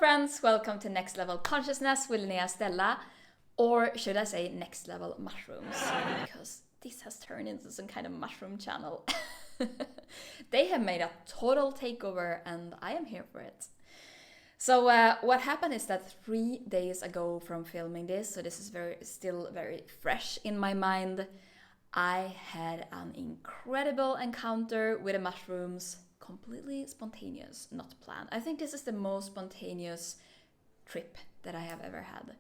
friends, welcome to Next Level Consciousness with Linnea Stella, or should I say Next Level Mushrooms, because this has turned into some kind of mushroom channel. They have made a total takeover and I am here for it. So what happened is that 3 days ago from filming this, so this is still very fresh in my mind, I had an incredible encounter with the mushrooms, completely spontaneous, not planned. I think this is the most spontaneous trip that I have ever had.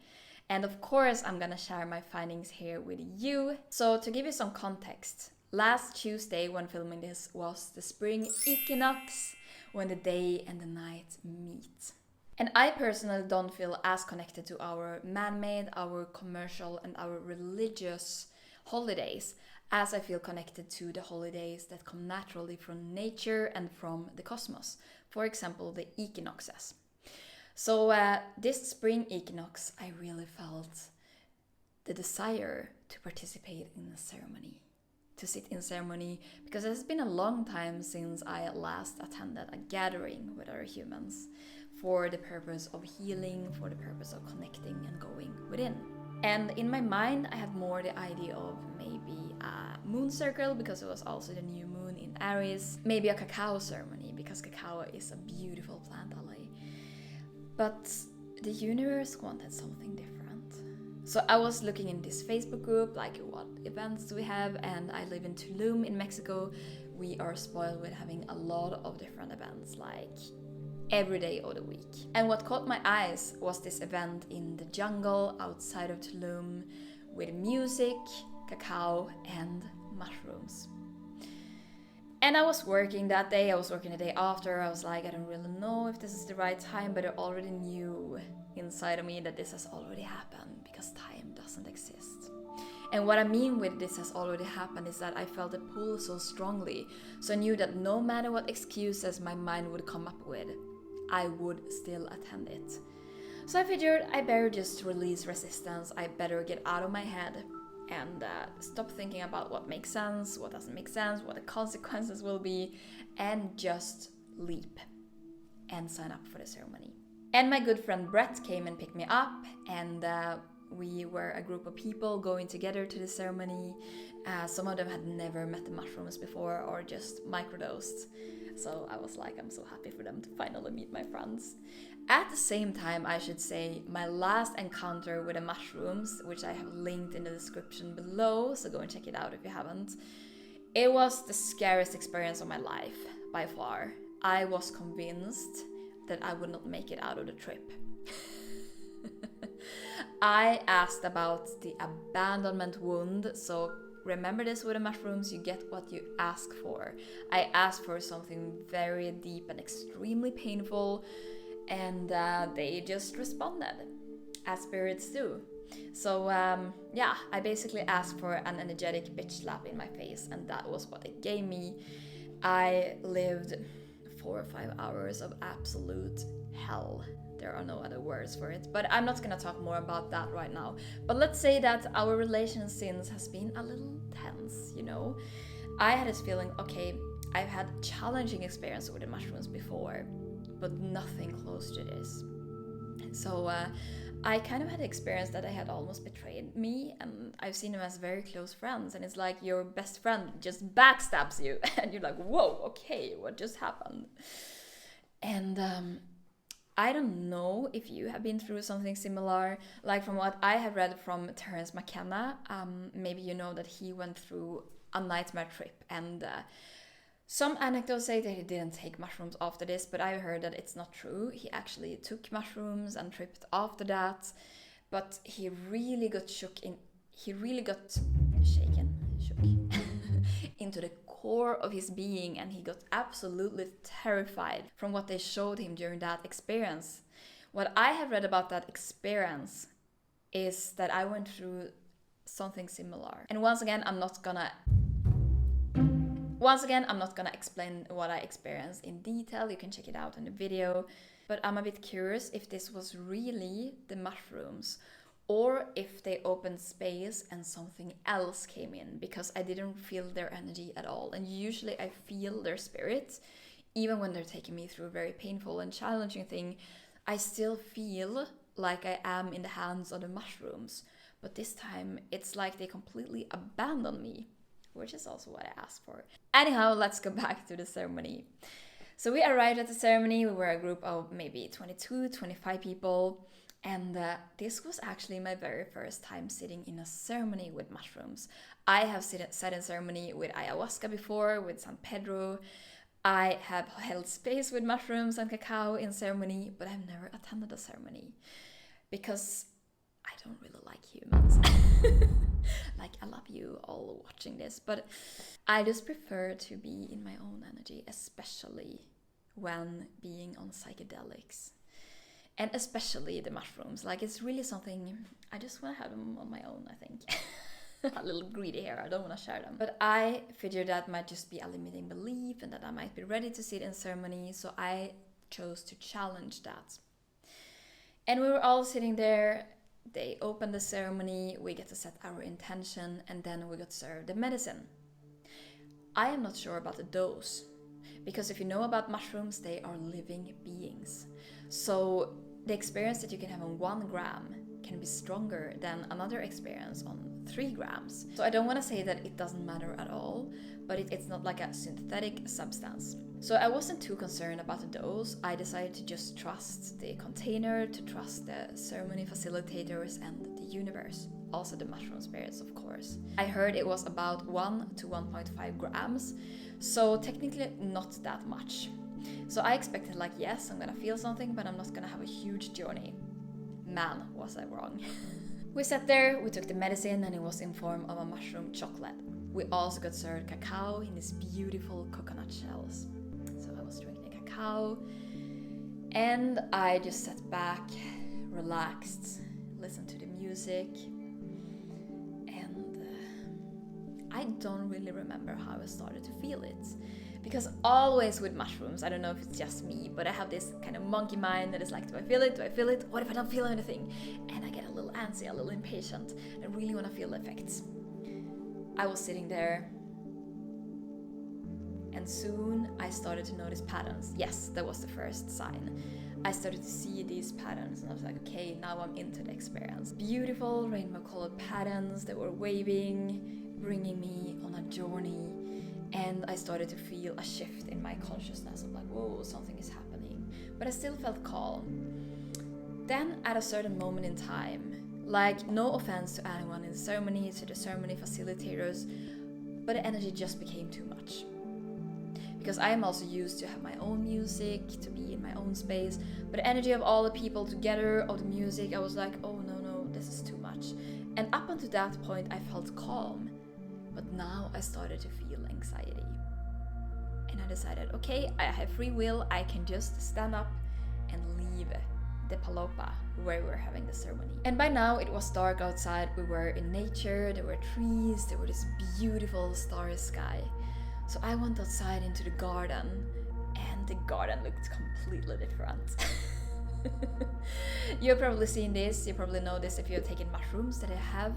And of course, I'm gonna share my findings here with you. So to give you some context, last Tuesday when filming this was the spring equinox, when the day and the night meet. And I personally don't feel as connected to our man-made, our commercial and our religious holidays as I feel connected to the holidays that come naturally from nature and from the cosmos. For example, the equinoxes. So this spring equinox, I really felt the desire to participate in a ceremony, to sit in ceremony, because it has been a long time since I last attended a gathering with other humans for the purpose of healing, for the purpose of connecting and going within. And in my mind, I had more the idea of maybe a moon circle, because it was also the new moon in Aries. Maybe a cacao ceremony, because cacao is a beautiful plant ally. But the universe wanted something different. So I was looking in this Facebook group, like what events do we have? And I live in Tulum in Mexico. We are spoiled with having a lot of different events, like every day of the week. And what caught my eyes was this event in the jungle outside of Tulum with music, cacao and mushrooms. And I was working that day, I was working the day after. I was like, I don't really know if this is the right time, but I already knew inside of me that this has already happened, because time doesn't exist. And what I mean with this has already happened is that I felt a pull so strongly, so I knew that no matter what excuses my mind would come up with, I would still attend it. So I figured I better just release resistance, I better get out of my head and stop thinking about what makes sense, what doesn't make sense, what the consequences will be, and just leap and sign up for the ceremony. And my good friend Brett came and picked me up, and we were a group of people going together to the ceremony. Some of them had never met the mushrooms before or just microdosed. So I was like, I'm so happy for them to finally meet my friends. At the same time, I should say, my last encounter with the mushrooms, which I have linked in the description below, so go and check it out if you haven't. It was the scariest experience of my life, by far. I was convinced that I would not make it out of the trip. I asked about the abandonment wound, so remember this with the mushrooms, you get what you ask for. I asked for something very deep and extremely painful, and they just responded, as spirits do. So I basically asked for an energetic bitch slap in my face, and that was what it gave me. I lived 4 or 5 hours of absolute hell. There are no other words for it, but I'm not gonna talk more about that right now. But let's say that our relation since has been a little tense, you know. I had this feeling, okay, I've had challenging experience with the mushrooms before, but nothing close to this. So I kind of had the experience that they had almost betrayed me, and I've seen them as very close friends, and it's like your best friend just backstabs you, and you're like, whoa, okay, what just happened? And I don't know if you have been through something similar. Like from what I have read from Terence McKenna, maybe you know that he went through a nightmare trip, and some anecdotes say that he didn't take mushrooms after this, but I heard that it's not true. He actually took mushrooms and tripped after that, but he really got shaken into the core of his being, and he got absolutely terrified from what they showed him during that experience. What I have read about that experience is that I went through something similar. And once again, I'm not gonna explain what I experienced in detail. You can check it out in the video. But I'm a bit curious if this was really the mushrooms, or if they opened space and something else came in, because I didn't feel their energy at all. And usually I feel their spirit, even when they're taking me through a very painful and challenging thing. I still feel like I am in the hands of the mushrooms, but this time it's like they completely abandon me, which is also what I asked for. Anyhow, let's go back to the ceremony. So we arrived at the ceremony. We were a group of maybe 22, 25 people. And this was actually my very first time sitting in a ceremony with mushrooms. I have sat in ceremony with ayahuasca before, with San Pedro. I have held space with mushrooms and cacao in ceremony, but I've never attended a ceremony because I don't really like humans. Like, I love you all watching this, but I just prefer to be in my own energy, especially when being on psychedelics. And especially the mushrooms. Like, it's really something, I just want to have them on my own, I think. A little greedy here, I don't want to share them. But I figured that might just be a limiting belief and that I might be ready to sit in ceremony, so I chose to challenge that. And we were all sitting there, they opened the ceremony, we get to set our intention, and then we got served the medicine. I am not sure about the dose, because if you know about mushrooms, they are living beings. So the experience that you can have on 1 gram can be stronger than another experience on 3 grams. So I don't want to say that it doesn't matter at all, but it's not like a synthetic substance. So I wasn't too concerned about the dose. I decided to just trust the container, to trust the ceremony facilitators and the universe. Also the mushroom spirits, of course. I heard it was about 1 to 1.5 grams, so technically not that much. So I expected, like, yes, I'm gonna feel something, but I'm not gonna have a huge journey. Man, was I wrong. We sat there, we took the medicine, and it was in form of a mushroom chocolate. We also got served cacao in these beautiful coconut shells. So I was drinking cacao, and I just sat back, relaxed, listened to the music, and I don't really remember how I started to feel it. Because always with mushrooms, I don't know if it's just me, but I have this kind of monkey mind that is like, do I feel it? Do I feel it? What if I don't feel anything? And I get a little antsy, a little impatient. I really want to feel the effects. I was sitting there, and soon I started to notice patterns. Yes, that was the first sign. I started to see these patterns, and I was like, okay, now I'm into the experience. Beautiful rainbow-colored patterns that were waving, bringing me on a journey. And I started to feel a shift in my consciousness of like, whoa, something is happening. But I still felt calm. Then at a certain moment in time, like, no offense to anyone in the ceremony, to the ceremony facilitators, but the energy just became too much. Because I am also used to have my own music, to be in my own space, but the energy of all the people together, of the music, I was like, oh no, this is too much. And up until that point, I felt calm. But now I started to feel anxiety. And I decided, okay, I have free will, I can just stand up and leave the palapa where we were having the ceremony. And by now it was dark outside, we were in nature, there were trees, there were this beautiful starry sky. So I went outside into the garden, and the garden looked completely different. You've probably seen this, you probably know this if you've taken mushrooms, that I have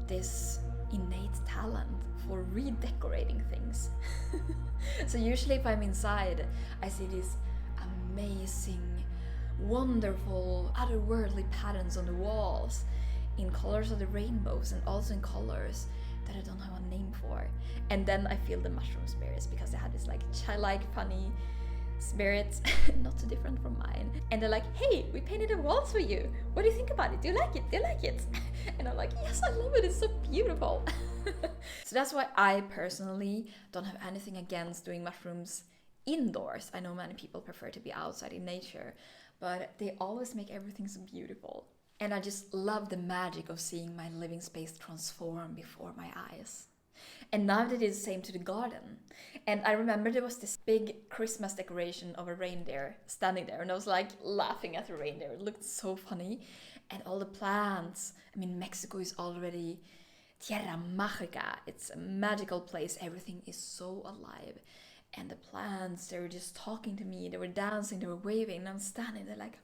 this innate talent for redecorating things. So usually if I'm inside, I see these amazing, wonderful, otherworldly patterns on the walls in colors of the rainbows, and also in colors that I don't have a name for. And then I feel the mushroom spirits, because they had this like childlike, funny spirits, not too different from mine. And they're like, hey, we painted the walls for you. What do you think about it? Do you like it? Do you like it? And I'm like, yes, I love it. It's so beautiful. So that's why I personally don't have anything against doing mushrooms indoors. I know many people prefer to be outside in nature, but they always make everything so beautiful. And I just love the magic of seeing my living space transform before my eyes. And now they did the same to the garden. And I remember there was this big Christmas decoration of a reindeer standing there, and I was like laughing at the reindeer. It looked so funny. And all the plants. I mean, Mexico is already Tierra Mágica. It's a magical place. Everything is so alive. And the plants, they were just talking to me. They were dancing, they were waving, and I'm standing there like,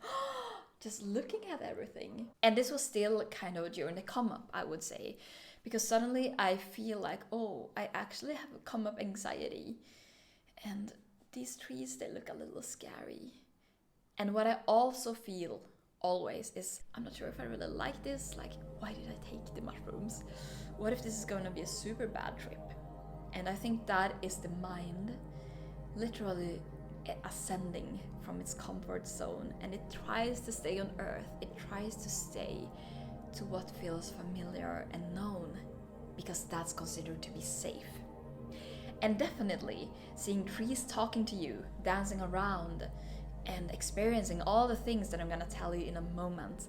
just looking at everything. And this was still kind of during the come up, I would say. Because suddenly I feel like, oh, I actually have a come up anxiety. And these trees, they look a little scary. And what I also feel always is, I'm not sure if I really like this, like, why did I take the mushrooms? What if this is going to be a super bad trip? And I think that is the mind literally ascending from its comfort zone, and it tries to stay on earth. It tries to stay to what feels familiar and known, because that's considered to be safe. And definitely seeing trees talking to you, dancing around, and experiencing all the things that I'm gonna tell you in a moment,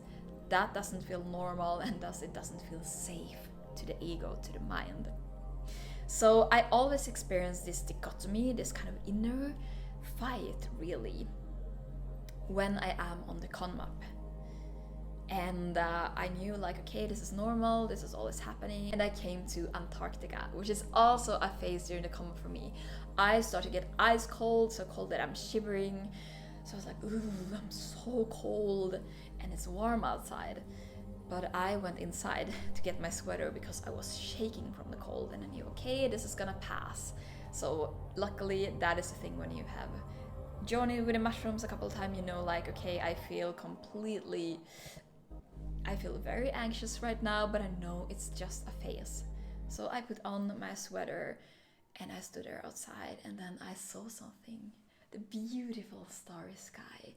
that doesn't feel normal, and it doesn't feel safe to the ego, to the mind. So I always experience this dichotomy, this kind of inner fight, really, when I am on the con map. And I knew, like, okay, this is normal, this is always happening. And I came to Antarctica, which is also a phase during the con map for me. I started to get ice cold, so cold that I'm shivering. So I was like, ooh, I'm so cold, and it's warm outside. But I went inside to get my sweater because I was shaking from the cold, and I knew, okay, this is gonna pass. So luckily, that is the thing when you have journeyed with the mushrooms a couple of times, you know, like, okay, I feel very anxious right now, but I know it's just a phase. So I put on my sweater and I stood there outside, and then I saw something, the beautiful starry sky,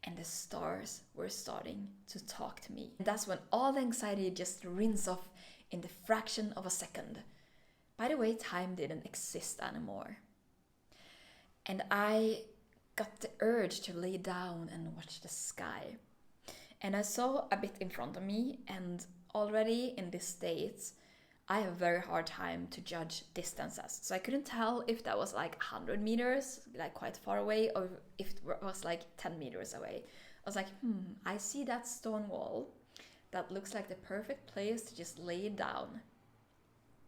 and the stars were starting to talk to me. And that's when all the anxiety just rinsed off in the fraction of a second. By the way, time didn't exist anymore. And I got the urge to lay down and watch the sky. And I saw a bit in front of me, and already in this state, I have a very hard time to judge distances. So I couldn't tell if that was like 100 meters, like quite far away, or if it was like 10 meters away. I was like, I see that stone wall. That looks like the perfect place to just lay down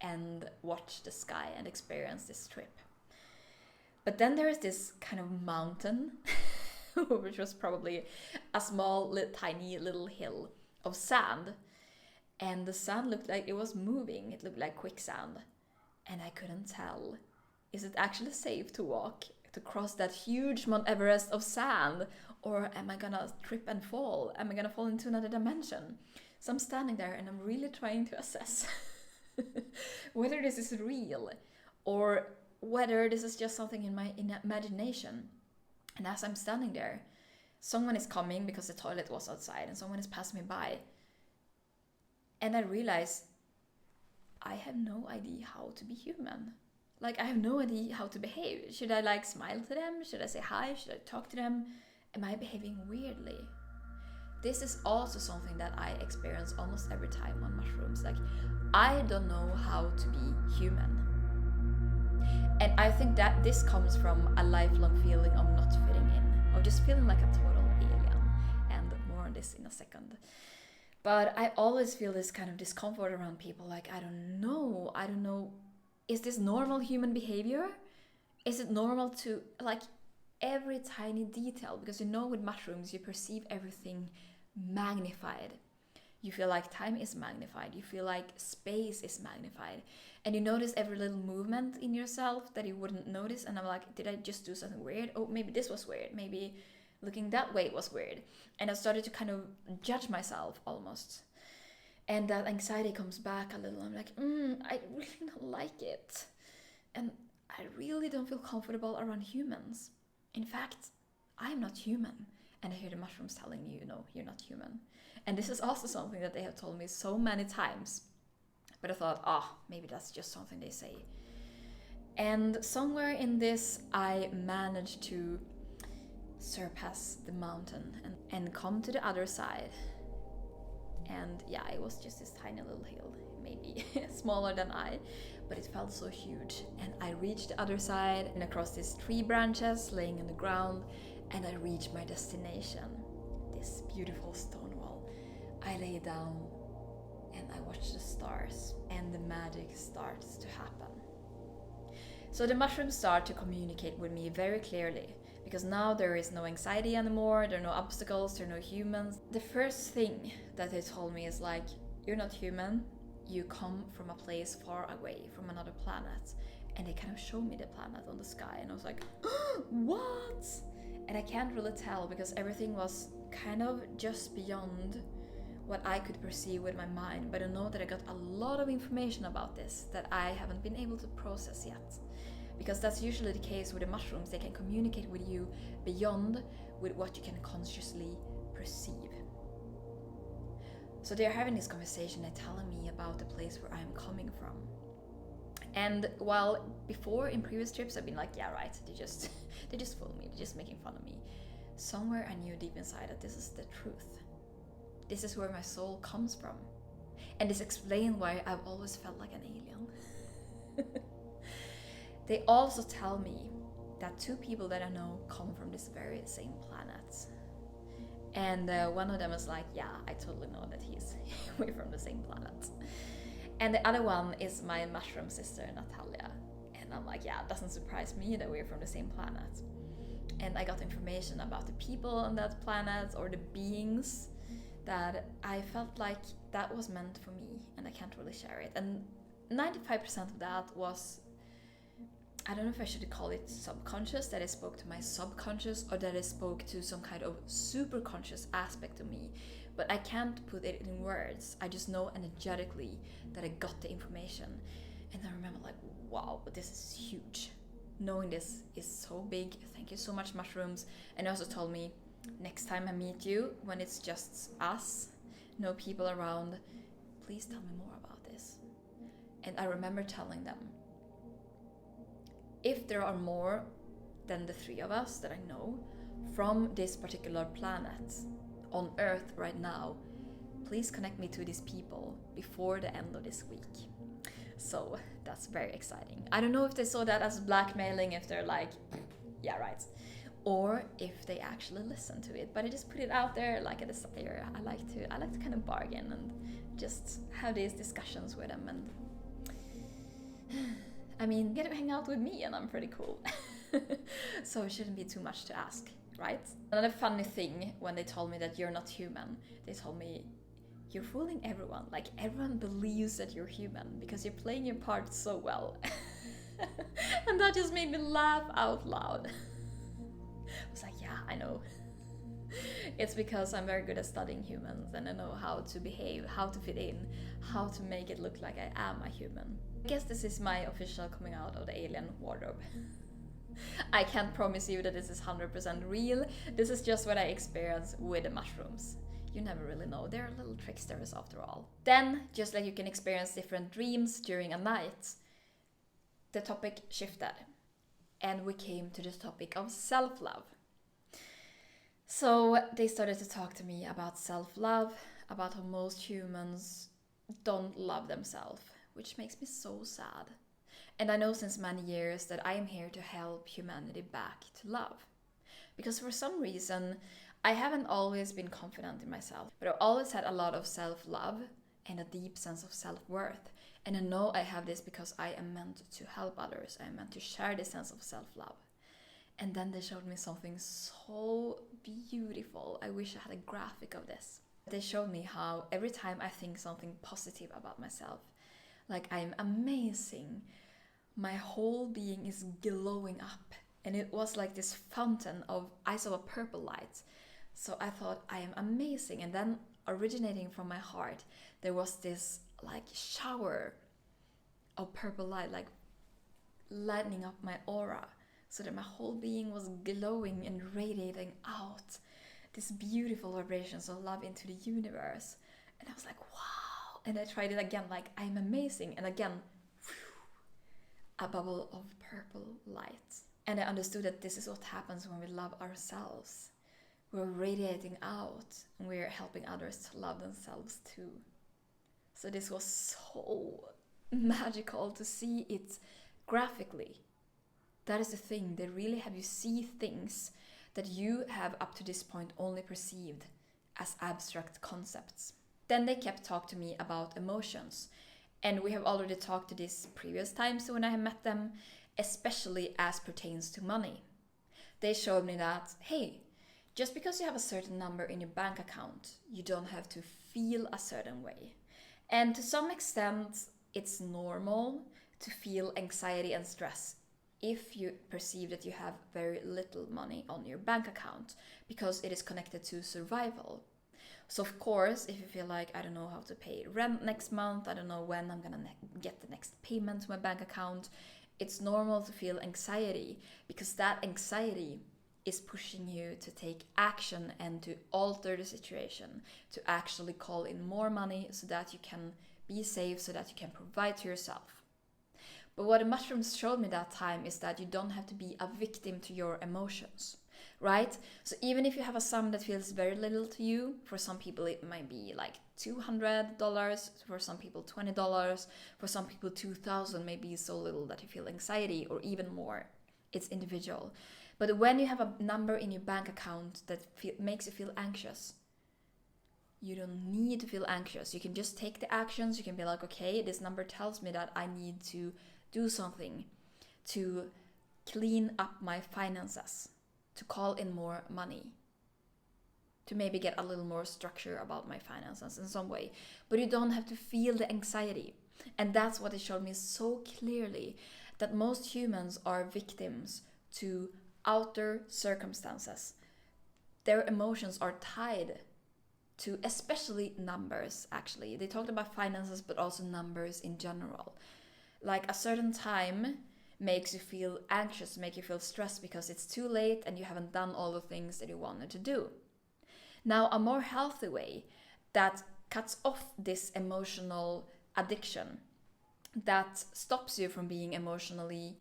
and watch the sky and experience this trip. But then there is this kind of mountain, which was probably a small, tiny little hill of sand. And the sand looked like it was moving. It looked like quicksand. And I couldn't tell, is it actually safe to walk, to cross that huge Mount Everest of sand? Or am I gonna trip and fall? Am I gonna fall into another dimension? So I'm standing there and I'm really trying to assess whether this is real or whether this is just something in my imagination. And as I'm standing there, someone is coming because the toilet was outside, and someone is passing me by. And I realize I have no idea how to be human. Like, I have no idea how to behave. Should I like smile to them? Should I say hi? Should I talk to them? Am I behaving weirdly? This is also something that I experience almost every time on mushrooms. Like, I don't know how to be human. And I think that this comes from a lifelong feeling of not fitting in, of just feeling like a total alien. And more on this in a second. But I always feel this kind of discomfort around people. Like, I don't know. Is this normal human behavior? Is it normal to, like, every tiny detail? Because you know, with mushrooms, you perceive everything magnified. You feel like time is magnified. You feel like space is magnified. And you notice every little movement in yourself that you wouldn't notice. And I'm like, did I just do something weird? Oh, maybe this was weird. Maybe looking that way was weird. And I started to kind of judge myself almost. And that anxiety comes back a little. I'm like, I really don't like it. And I really don't feel comfortable around humans. In fact, I'm not human. And I hear the mushrooms telling you, no, you're not human. And this is also something that they have told me so many times. But I thought, maybe that's just something they say. And somewhere in this, I managed to surpass the mountain and come to the other side. And yeah, it was just this tiny little hill, maybe smaller than I, but it felt so huge. And I reached the other side and across these tree branches laying on the ground, and I reached my destination, this beautiful stone wall. I lay down and I watched the stars, and the magic starts to happen. So the mushrooms start to communicate with me very clearly, because now there is no anxiety anymore, there are no obstacles, there are no humans. The first thing that they told me is like, you're not human, you come from a place far away, from another planet. And they kind of showed me the planet on the sky, and I was like, what? And I can't really tell because everything was kind of just beyond what I could perceive with my mind, but I know that I got a lot of information about this that I haven't been able to process yet. Because that's usually the case with the mushrooms, they can communicate with you beyond with what you can consciously perceive. So they're having this conversation, they're telling me about the place where I'm coming from. And while before in previous trips I've been like, yeah right, they just fool me, they're just making fun of me. Somewhere I knew deep inside that this is the truth. This is where my soul comes from. And this explains why I've always felt like an alien. They also tell me that 2 people that I know come from this very same planet. And one of them is like, yeah, I totally know that we're from the same planet. And the other one is my mushroom sister, Natalia. And I'm like, yeah, it doesn't surprise me that we're from the same planet. And I got information about the people on that planet, or the beings, that I felt like that was meant for me, and I can't really share it. And 95% of that was, I don't know if I should call it subconscious, that I spoke to my subconscious, or that I spoke to some kind of super conscious aspect of me. But I can't put it in words. I just know energetically that I got the information. And I remember like, wow, this is huge. Knowing this is so big. Thank you so much, mushrooms. And they also told me, next time I meet you, when it's just us, no people around, please tell me more about this. And I remember telling them, if there are more than the 3 of us that I know from this particular planet on Earth right now, please connect me to these people before the end of this week. So that's very exciting. I don't know if they saw that as blackmailing, if they're like, yeah right, or if they actually listen to it, but I just put it out there like a desire. I like to kind of bargain and just have these discussions with them, and I mean, get to hang out with me and I'm pretty cool. So it shouldn't be too much to ask, right? Another funny thing, when they told me that you're not human, they told me, you're fooling everyone. Like, everyone believes that you're human because you're playing your part so well. And that just made me laugh out loud. I was like, yeah, I know. It's because I'm very good at studying humans, and I know how to behave, how to fit in, how to make it look like I am a human. I guess this is my official coming out of the alien wardrobe. I can't promise you that this is 100% real. This is just what I experience with the mushrooms. You never really know, they're little tricksters after all. Then, just like you can experience different dreams during a night, the topic shifted. And we came to the topic of self-love. So they started to talk to me about self-love, about how most humans don't love themselves, which makes me so sad. And I know since many years that I am here to help humanity back to love. Because for some reason, I haven't always been confident in myself, but I've always had a lot of self-love and a deep sense of self-worth. And I know I have this because I am meant to help others. I am meant to share this sense of self-love. And then they showed me something so beautiful. I wish I had a graphic of this. They showed me how every time I think something positive about myself, like I'm amazing, my whole being is glowing up. And it was like this fountain of, I saw a purple light. So I thought, I am amazing. And then originating from my heart, there was this like shower of purple light, like lighting up my aura, so that my whole being was glowing and radiating out this beautiful vibrations of love into the universe. And I was like, wow. And I tried it again, like, I'm amazing. And again, a bubble of purple light. And I understood that this is what happens when we love ourselves. We're radiating out and we're helping others to love themselves too. So this was so magical to see it graphically. That is the thing, they really have you see things that you have up to this point only perceived as abstract concepts. Then they kept talking to me about emotions. And we have already talked to this previous times when I have met them, especially as pertains to money. They showed me that, hey, just because you have a certain number in your bank account, you don't have to feel a certain way. And to some extent, it's normal to feel anxiety and stress if you perceive that you have very little money on your bank account because it is connected to survival. So of course, if you feel like, I don't know how to pay rent next month, I don't know when I'm gonna get the next payment to my bank account, it's normal to feel anxiety, because that anxiety is pushing you to take action and to alter the situation, to actually call in more money so that you can be safe, so that you can provide to yourself. But what the mushrooms showed me that time is that you don't have to be a victim to your emotions, right? So even if you have a sum that feels very little to you, for some people it might be like $200, for some people $20, for some people $2,000 may be so little that you feel anxiety, or even more. It's individual. But when you have a number in your bank account that makes you feel anxious, you don't need to feel anxious. You can just take the actions. You can be like, okay, this number tells me that I need to do something to clean up my finances, to call in more money, to maybe get a little more structure about my finances in some way. But you don't have to feel the anxiety. And that's what it showed me so clearly, that most humans are victims to outer circumstances. Their emotions are tied to especially numbers, actually. They talked about finances, but also numbers in general. Like a certain time makes you feel anxious, make you feel stressed because it's too late and you haven't done all the things that you wanted to do. Now, a more healthy way that cuts off this emotional addiction, that stops you from being emotionally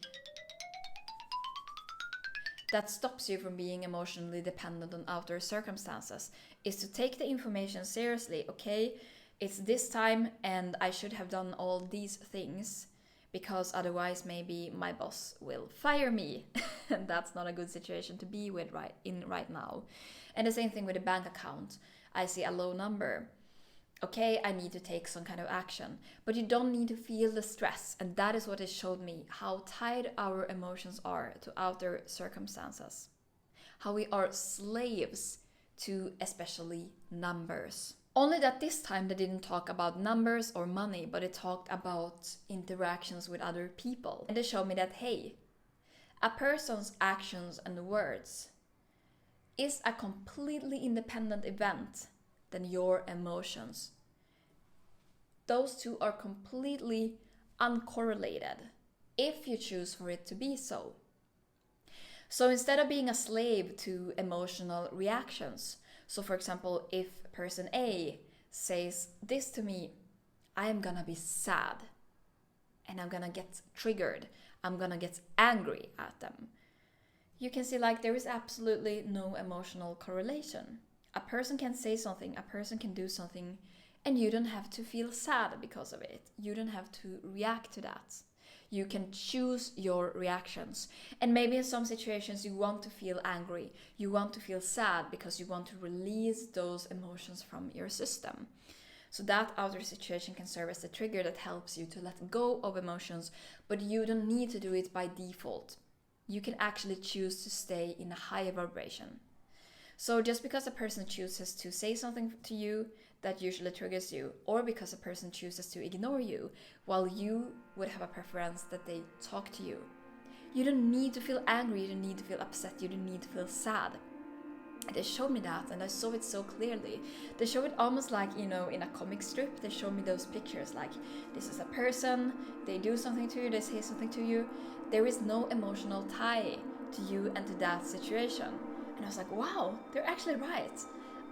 dependent on outer circumstances, is to take the information seriously. Okay, it's this time and I should have done all these things, because otherwise maybe my boss will fire me. And that's not a good situation to be with right now. And the same thing with the bank account. I see a low number. Okay, I need to take some kind of action. But you don't need to feel the stress. And that is what it showed me, how tied our emotions are to outer circumstances. How we are slaves to especially numbers. Only that this time they didn't talk about numbers or money, but it talked about interactions with other people. And they showed me that, hey, a person's actions and words is a completely independent event than your emotions. Those two are completely uncorrelated, if you choose for it to be so. So instead of being a slave to emotional reactions, so for example, if person A says this to me, I am gonna be sad and I'm gonna get triggered, I'm gonna get angry at them. You can see like there is absolutely no emotional correlation. A person can say something, a person can do something, and you don't have to feel sad because of it. You don't have to react to that. You can choose your reactions. And maybe in some situations you want to feel angry, you want to feel sad because you want to release those emotions from your system. So that outer situation can serve as the trigger that helps you to let go of emotions, but you don't need to do it by default. You can actually choose to stay in a higher vibration. So just because a person chooses to say something to you that usually triggers you, or because a person chooses to ignore you while you would have a preference that they talk to you, you don't need to feel angry, you don't need to feel upset, you don't need to feel sad. They showed me that, and I saw it so clearly. They show it almost like, in a comic strip. They show me those pictures like, this is a person, they do something to you, they say something to you. There is no emotional tie to you and to that situation. And I was like, wow, they're actually right.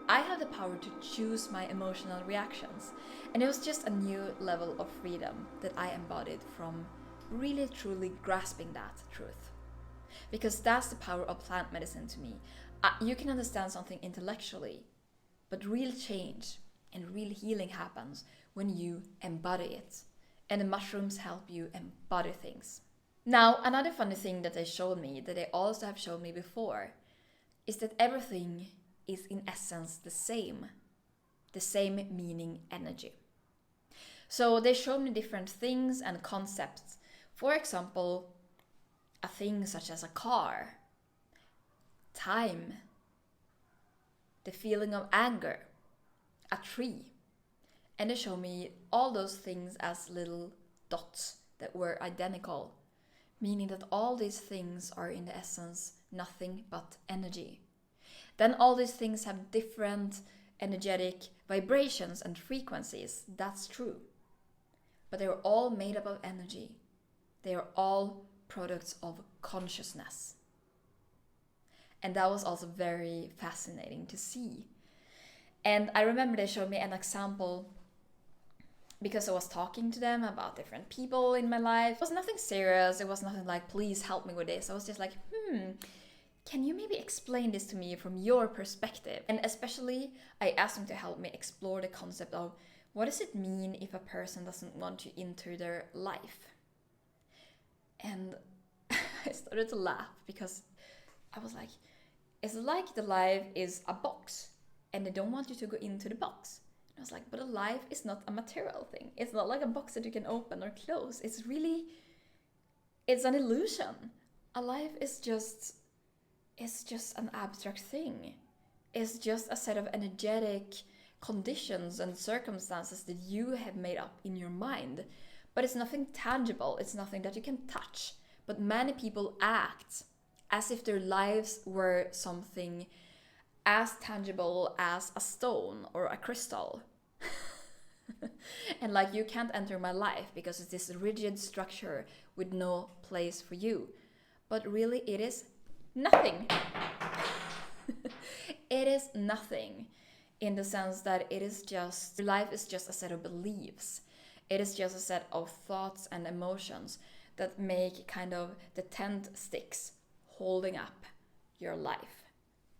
I have the power to choose my emotional reactions. And it was just a new level of freedom that I embodied from really truly grasping that truth. Because that's the power of plant medicine to me. You can understand something intellectually, but real change and real healing happens when you embody it. And the mushrooms help you embody things. Now, another funny thing that they showed me, that they also have shown me before, is that everything is in essence the same meaning energy. So they showed me different things and concepts. For example, a thing such as a car, time, the feeling of anger, a tree. And they showed me all those things as little dots that were identical, meaning that all these things are in the essence nothing but energy. Then all these things have different energetic vibrations and frequencies. That's true. But they are all made up of energy. They are all products of consciousness. And that was also very fascinating to see. And I remember they showed me an example because I was talking to them about different people in my life. It was nothing serious. It was nothing like, please help me with this. I was just like, can you maybe explain this to me from your perspective? And especially, I asked them to help me explore the concept of what does it mean if a person doesn't want to enter their life? And I started to laugh because I was like, it's like the life is a box and they don't want you to go into the box. And I was like, but a life is not a material thing. It's not like a box that you can open or close. It's an illusion. A life is just an abstract thing. It's just a set of energetic conditions and circumstances that you have made up in your mind. But it's nothing tangible. It's nothing that you can touch. But many people act as if their lives were something as tangible as a stone or a crystal. And like, you can't enter my life because it's this rigid structure with no place for you. But really, it is nothing. It is nothing in the sense that it is just, life is just a set of beliefs. It is just a set of thoughts and emotions that make kind of the tent sticks holding up your life.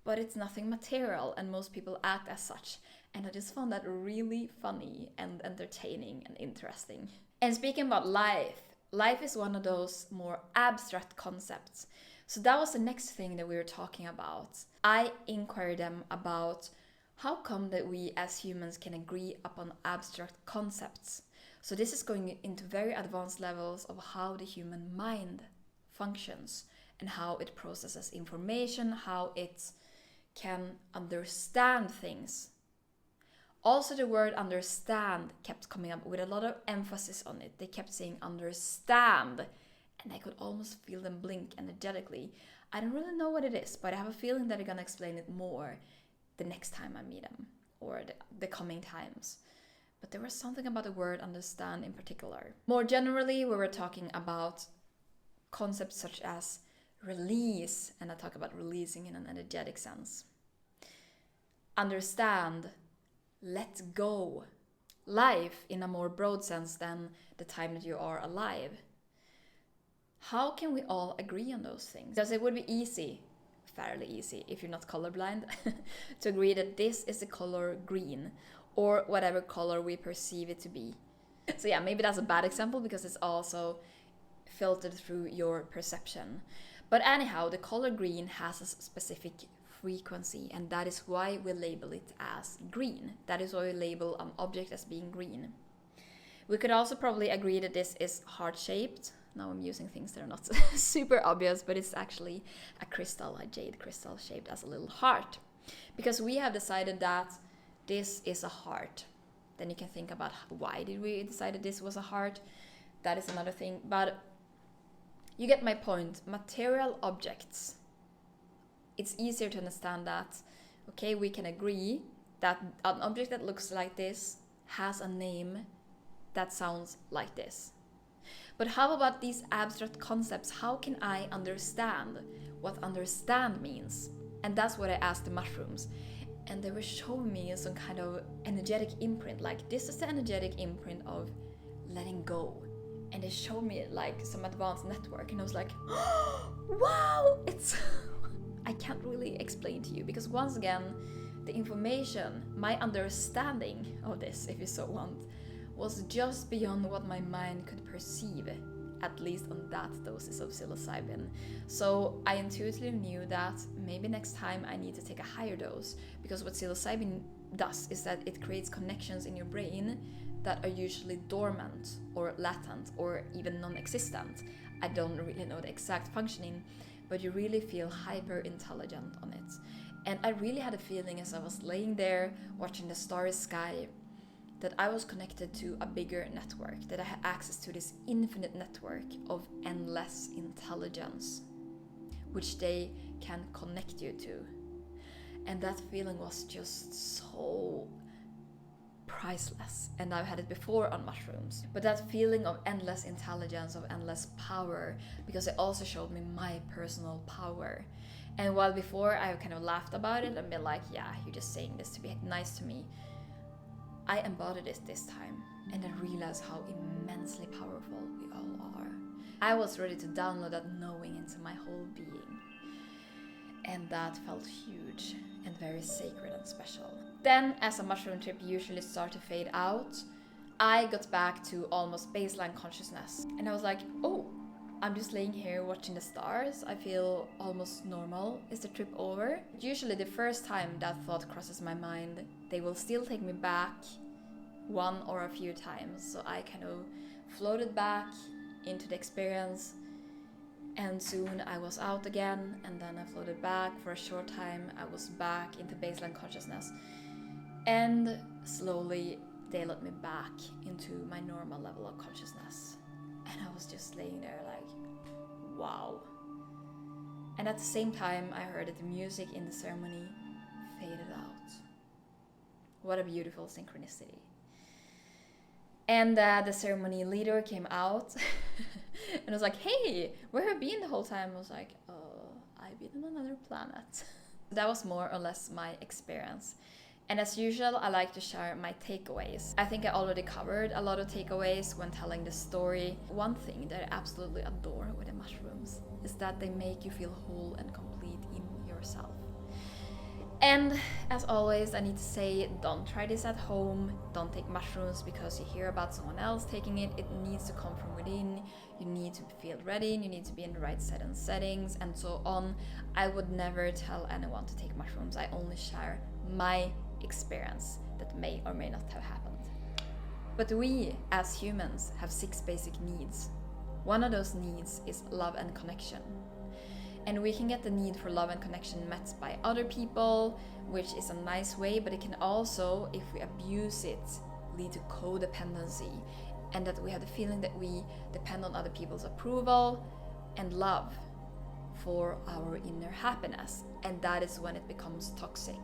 But it's nothing material, and most people act as such. And I just found that really funny and entertaining and interesting. And speaking about life is one of those more abstract concepts. So that was the next thing that we were talking about. I inquired them about how come that we as humans can agree upon abstract concepts. So this is going into very advanced levels of how the human mind functions and how it processes information, how it can understand things. Also, the word understand kept coming up with a lot of emphasis on it. They kept saying understand, and I could almost feel them blink energetically. I don't really know what it is, but I have a feeling that they're gonna explain it more the next time I meet them, or the coming times. But there was something about the word understand in particular. More generally, we were talking about concepts such as release, and I talk about releasing in an energetic sense. Understand, let go. Life in a more broad sense than the time that you are alive. How can we all agree on those things? Because it would be easy, fairly easy, if you're not colorblind, to agree that this is the color green, or whatever color we perceive it to be. So yeah, maybe that's a bad example because it's also filtered through your perception. But anyhow, the color green has a specific frequency, and that is why we label it as green. That is why we label an object as being green. We could also probably agree that this is heart-shaped. Now I'm using things that are not super obvious, but it's actually a crystal, a jade crystal shaped as a little heart. Because we have decided that this is a heart. Then you can think about why did we decide that this was a heart? That is another thing. But you get my point. Material objects. It's easier to understand that, okay, we can agree that an object that looks like this has a name that sounds like this. But how about these abstract concepts? How can I understand what understand means? And that's what I asked the mushrooms. And they were showing me some kind of energetic imprint, like this is the energetic imprint of letting go. And they showed me like some advanced network, and I was like, oh, wow, it's I can't really explain to you because once again, the information, my understanding of this, if you so want, was just beyond what my mind could perceive, at least on that doses of psilocybin. So I intuitively knew that maybe next time I need to take a higher dose, because what psilocybin does is that it creates connections in your brain that are usually dormant or latent or even non-existent. I don't really know the exact functioning, but you really feel hyper intelligent on it. And I really had a feeling as I was laying there watching the starry sky that I was connected to a bigger network, that I had access to this infinite network of endless intelligence, which they can connect you to. And that feeling was just so priceless. And I've had it before on mushrooms. But that feeling of endless intelligence, of endless power, because it also showed me my personal power. And while before I kind of laughed about it and been like, yeah, you're just saying this to be nice to me, I embodied it this time, and I realized how immensely powerful we all are. I was ready to download that knowing into my whole being. And that felt huge and very sacred and special. Then, as a mushroom trip usually starts to fade out, I got back to almost baseline consciousness. And I was like, oh, I'm just laying here watching the stars. I feel almost normal. Is the trip over? Usually the first time that thought crosses my mind, they will still take me back one or a few times. So I kind of floated back into the experience, and soon I was out again, and then I floated back for a short time. I was back into baseline consciousness, and slowly they let me back into my normal level of consciousness. And I was just laying there like, wow. And at the same time, I heard that the music in the ceremony faded out. What a beautiful synchronicity. And the ceremony leader came out and was like, hey, where have you been the whole time? I was like, I've been on another planet. That was more or less my experience. And as usual, I like to share my takeaways. I think I already covered a lot of takeaways when telling the story. One thing that I absolutely adore with the mushrooms is that they make you feel whole and complete in yourself. And as always, I need to say, don't try this at home. Don't take mushrooms because you hear about someone else taking it. It needs to come from within. You need to feel ready, you need to be in the right set and settings, and so on. I would never tell anyone to take mushrooms. I only share my experience that may or may not have happened. But we, as humans, have 6 basic needs. One of those needs is love and connection. And we can get the need for love and connection met by other people, which is a nice way, but it can also, if we abuse it, lead to codependency, and that we have the feeling that we depend on other people's approval and love for our inner happiness, and that is when it becomes toxic.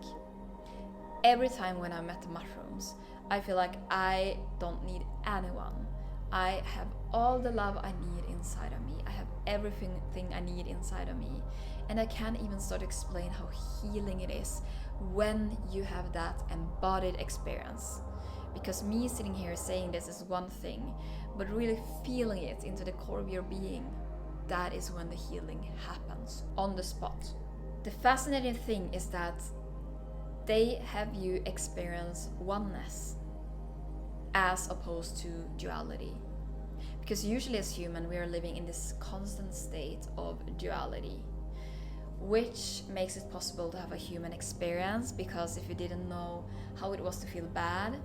Every time when I met the mushrooms, I feel like I don't need anyone. I have all the love I need inside of me. I have everything I need inside of me. And I can't even start to explain how healing it is when you have that embodied experience. Because me sitting here saying this is one thing, but really feeling it into the core of your being, that is when the healing happens on the spot. The fascinating thing is that they have you experience oneness as opposed to duality. Because usually as human, we are living in this constant state of duality, which makes it possible to have a human experience, because if you didn't know how it was to feel bad,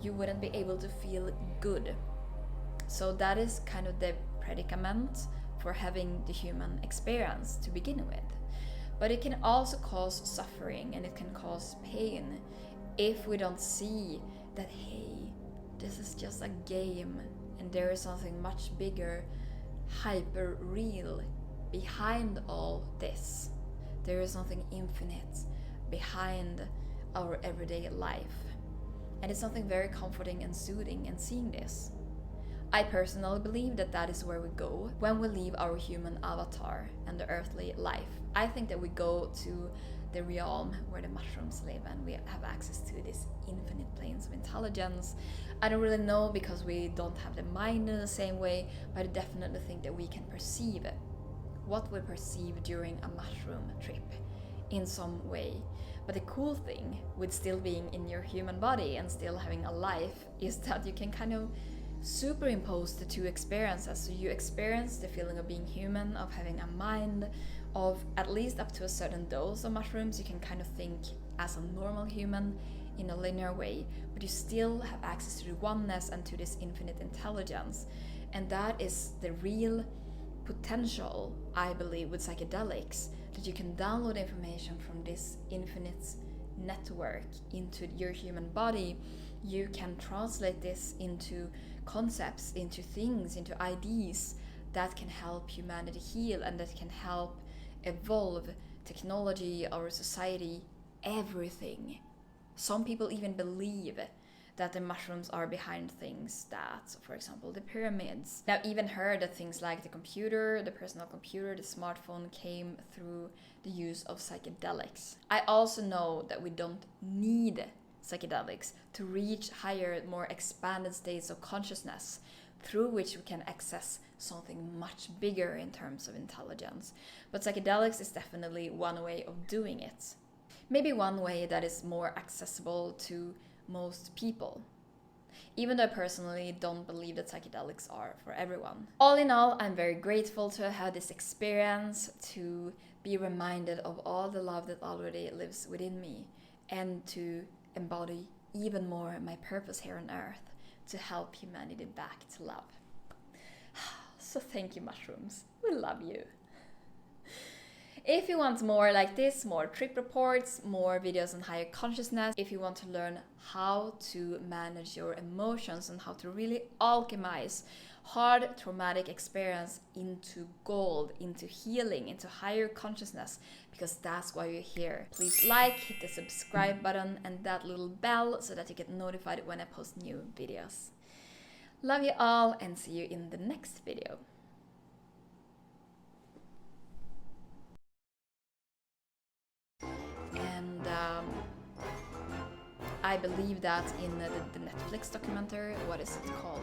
you wouldn't be able to feel good. So that is kind of the predicament for having the human experience to begin with. But it can also cause suffering, and it can cause pain if we don't see that, hey, this is just a game and there is something much bigger, hyper real behind all this. There is something infinite behind our everyday life. And it's something very comforting and soothing in seeing this. I personally believe that that is where we go when we leave our human avatar and the earthly life. I think that we go to the realm where the mushrooms live, and we have access to these infinite planes of intelligence. I don't really know, because we don't have the mind in the same way, but I definitely think that we can perceive what we perceive during a mushroom trip in some way. But the cool thing with still being in your human body and still having a life is that you can kind of superimpose the 2 experiences. So you experience the feeling of being human, of having a mind, of at least up to a certain dose of mushrooms. You can kind of think as a normal human in a linear way, but you still have access to the oneness and to this infinite intelligence. And that is the real potential, I believe, with psychedelics, that you can download information from this infinite network into your human body, you can translate this into concepts, into things, into ideas that can help humanity heal and that can help evolve technology, our society, everything. Some people even believe that the mushrooms are behind things that, for example, the pyramids. I've even heard that things like the computer, the personal computer, the smartphone came through the use of psychedelics. I also know that we don't need psychedelics to reach higher, more expanded states of consciousness through which we can access something much bigger in terms of intelligence. But psychedelics is definitely one way of doing it. Maybe one way that is more accessible to most people. Even though I personally don't believe that psychedelics are for everyone. All in all, I'm very grateful to have had this experience, to be reminded of all the love that already lives within me, and to embody even more my purpose here on earth, to help humanity back to love. So thank you, mushrooms. We love you. If you want more like this, more trip reports, more videos on higher consciousness, if you want to learn how to manage your emotions and how to really alchemize hard traumatic experience into gold, into healing, into higher consciousness, because that's why you're here. Please like, hit the subscribe button and that little bell so that you get notified when I post new videos. Love you all and see you in the next video. And I believe that in the Netflix documentary, what is it called?